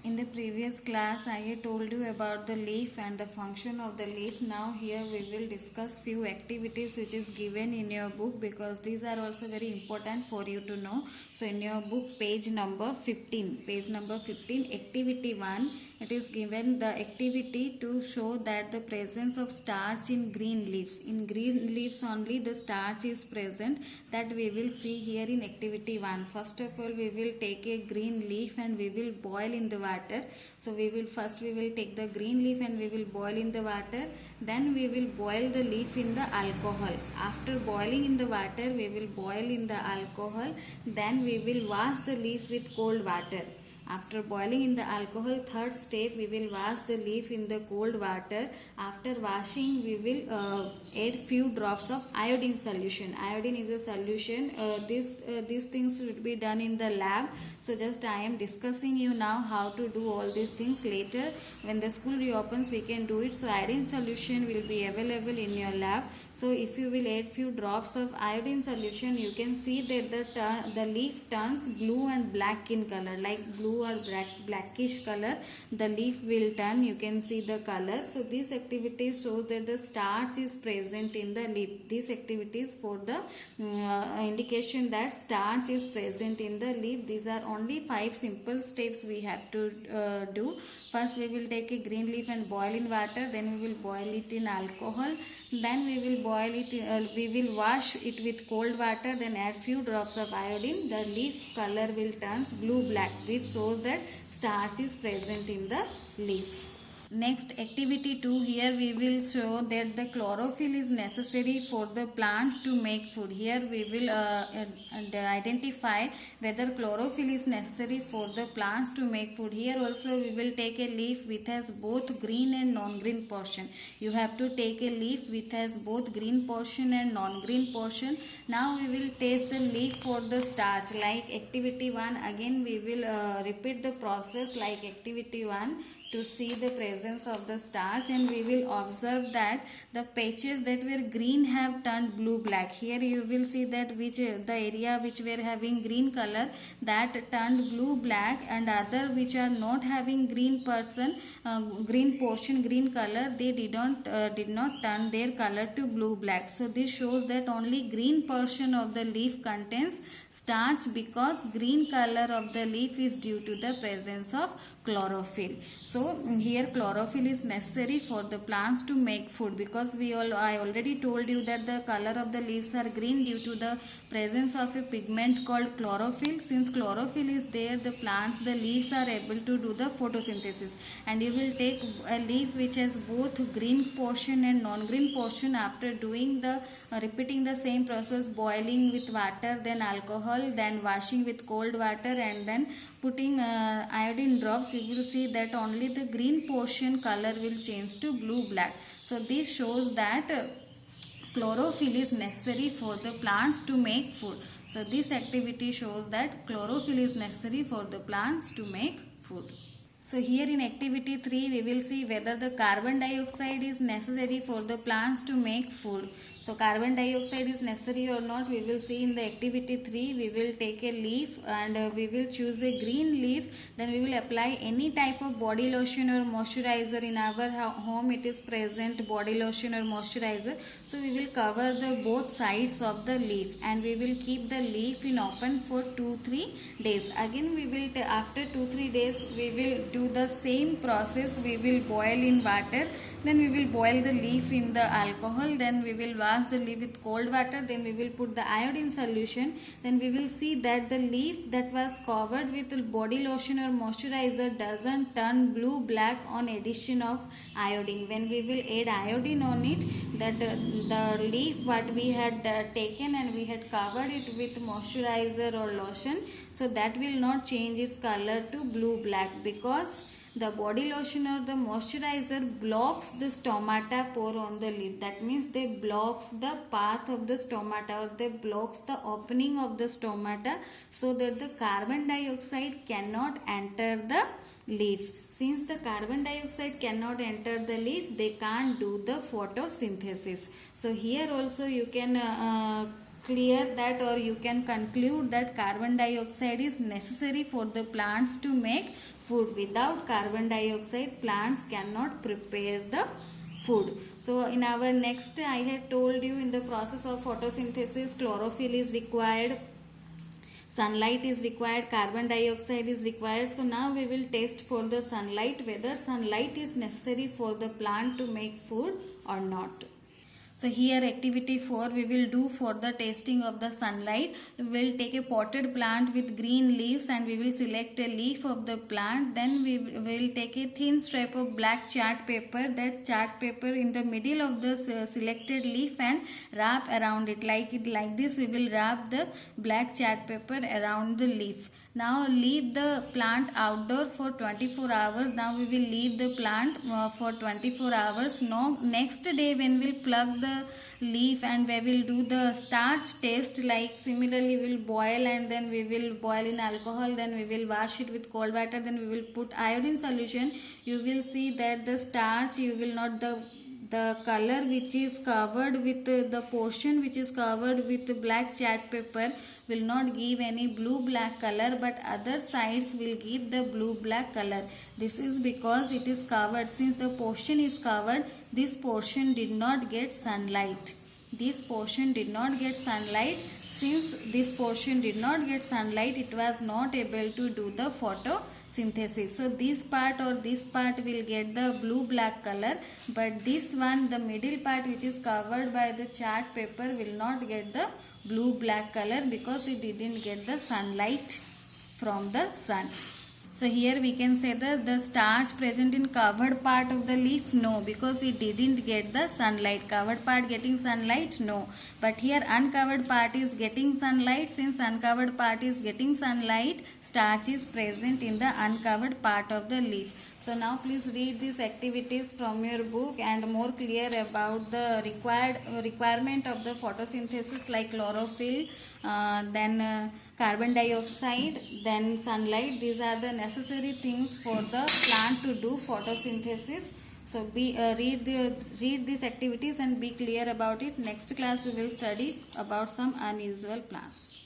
In the previous class, I told you about the leaf and the function of the leaf. Now here we will discuss few activities which is given in your book, because these are also very important for you to know. So in your book, page number 15, activity 1, it is given the activity to show that the presence of starch in green leaves. In green leaves only the starch is present, that we will see here in activity 1. First of all, we will take a green leaf and we will boil in the water. So we will take the green leaf and we will boil in the water. Then we will boil the leaf in the alcohol. After boiling in the water, we will boil in the alcohol. Then we will wash the leaf with cold water. After boiling in the alcohol, third step, we will wash the leaf in the cold water. After washing, we will add few drops of iodine solution. Iodine is a solution. These things should be done in the lab. So just I am discussing you now how to do all these things. Later, when the school reopens, we can do it. So iodine solution will be available in your lab. So if you will add few drops of iodine solution, you can see that the leaf turns blue and black in color, like blue or blackish color the leaf will turn. You can see the color. So these activities show that the starch is present in the leaf. These activities for the indication that starch is present in the leaf. These are only 5 simple steps we have to do. First we will take a green leaf and boil in water. Then we will boil it in alcohol. Then we will boil it, we will wash it with cold water, then add few drops of iodine. The leaf color will turn blue black. This shows that starch is present in the leaf. Next, activity 2, here we will show that the chlorophyll is necessary for the plants to make food. Here we will identify whether chlorophyll is necessary for the plants to make food. Here also we will take a leaf which has both green and non-green portion. You have to take a leaf which has both green portion and non-green portion. Now we will taste the leaf for the starch. Like activity 1, again we will repeat the process like activity 1 to see the presence of the starch, and we will observe that the patches that were green have turned blue black. Here you will see that the area which were having green color, that turned blue black, and other which are not having green portion, green color, they did not turn their color to blue black. So this shows that only green portion of the leaf contains starch, because green color of the leaf is due to the presence of chlorophyll. So here chlorophyll is necessary for the plants to make food, because I already told you that the color of the leaves are green due to the presence of a pigment called chlorophyll. Since chlorophyll is there, the leaves are able to do the photosynthesis. And you will take a leaf which has both green portion and non-green portion. After doing the repeating the same process, boiling with water, then alcohol, then washing with cold water, and then putting iodine drops, you will see that only the green portion color will change to blue black. So this shows that chlorophyll is necessary for the plants to make food. So this activity shows that chlorophyll is necessary for the plants to make food. So here in activity 3, we will see whether the carbon dioxide is necessary for the plants to make food. So carbon dioxide is necessary or not, we will see in the activity 3. We will take a leaf and we will choose a green leaf. Then we will apply any type of body lotion or moisturizer. In our home it is present, body lotion or moisturizer. So we will cover the both sides of the leaf, and we will keep the leaf in open for 2-3 days. Again we will after 2-3 days we will do the same process. We will boil in water, then we will boil the leaf in the alcohol, then we will wash the leaf with cold water, then we will put the iodine solution. Then we will see that the leaf that was covered with body lotion or moisturizer doesn't turn blue black on addition of iodine. When we will add iodine on it, that the leaf what we had taken and we had covered it with moisturizer or lotion, so that will not change its color to blue black, because the body lotion or the moisturizer blocks the stomata pore on the leaf. That means they blocks the path of the stomata, or they blocks the opening of the stomata, so that the carbon dioxide cannot enter the leaf. Since the carbon dioxide cannot enter the leaf, they can't do the photosynthesis. So here also you can clear that, or you can conclude that carbon dioxide is necessary for the plants to make food. Without carbon dioxide, plants cannot prepare the food. So in our next, I had told you, in the process of photosynthesis, chlorophyll is required, sunlight is required, carbon dioxide is required. So now we will test for the sunlight, whether sunlight is necessary for the plant to make food or not. So here activity 4 we will do for the testing of the sunlight. We will take a potted plant with green leaves and we will select a leaf of the plant. Then we will take a thin strip of black chart paper. That chart paper in the middle of the selected leaf and wrap around it. Like this we will wrap the black chart paper around the leaf. Now leave the plant outdoor for 24 hours. Now we will leave the plant for 24 hours. Now next day when we will plug the leaf and we will do the starch test, like similarly we will boil and then we will boil in alcohol, then we will wash it with cold water, then we will put iodine solution. You will see that the starch, you will not, the color which is covered with the portion which is covered with black chart paper will not give any blue black color, but other sides will give the blue black color. This is because it is covered. Since the portion is covered, this portion did not get sunlight. This portion did not get sunlight. Since this portion did not get sunlight, it was not able to do the photosynthesis. So this part or this part will get the blue black color, but this one, the middle part which is covered by the chart paper, will not get the blue black color because it didn't get the sunlight from the sun. So here we can say that the starch present in covered part of the leaf, no, because it didn't get the sunlight. Covered part getting sunlight, no. But here uncovered part is getting sunlight. Since uncovered part is getting sunlight, starch is present in the uncovered part of the leaf. So now please read these activities from your book and more clear about the requirement of the photosynthesis, like chlorophyll, then carbon dioxide, then sunlight. These are the necessary things for the plant to do photosynthesis. So read these activities and be clear about it. Next class we will study about some unusual plants.